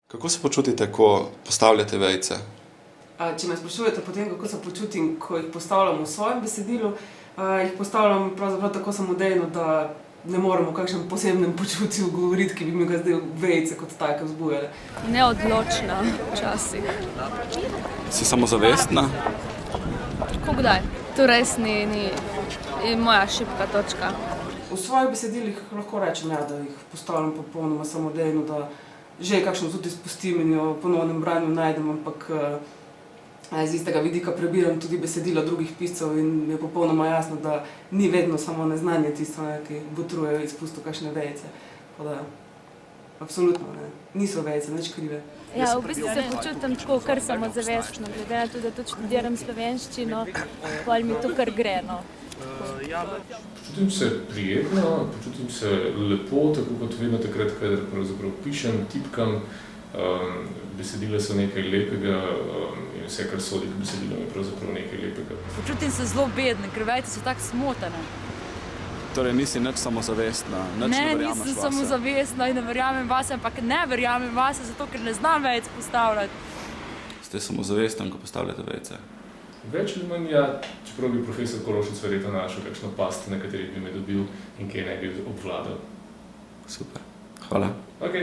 Kako se počutite, ko postavljate vejice? Če me sprašujete potem, kako se počutim, ko jih postavljam v svojem besedilu, jih postavljam pravzaprav tako samodejno, da ne morem o kakšnem posebnem počutju govoriti, ki bi mi ga zdaj vejice kot take vzbujale. Neodločna včasih. Si samozavestna? Kako kdaj? To res ni moja šibka točka. V svojih besedilih lahko rečem, da jih postavljam popolnoma samodejno, da že kakšno tudi izpustim in jo v ponovnem branju najdem, ampak z istega vidika prebiram tudi besedila drugih piscev in je popolnoma jasno, da ni vedno samo neznanje tisto, ki botruje izpustu kakšne vejice. Tako da, absolutno ne. Niso vejice, nič krive. Ja, v bistvu se počutim tako kar samozavestno, glede na to, da tudi študiram slovenščino, potem mi to kar gre, no. Počutim se prijetno, počutim se lepo, tako kot vedno takrat, kadar pravzaprav pišem, tipkam. Besedila so nekaj lepega in vse, kar sodi k besedilom, je pravzaprav nekaj lepega. Počutim se zelo bedno, ker vejice so tako smotane. Torej nisi nič samozavestna, nič ne verjameš vase? Ne, nisem samozavestna in ne verjamem vase, ampak ne verjamem vase, zato ker ne znam vejic postavljati. Ste samozavestni, ko postavljate vejice? Več ali manj, ja, čeprav bi profesor Korošec verjetno našel kakšno past, na kateri bi me dobil in kaj ne bi obvladal. Super. Hvala. Ok.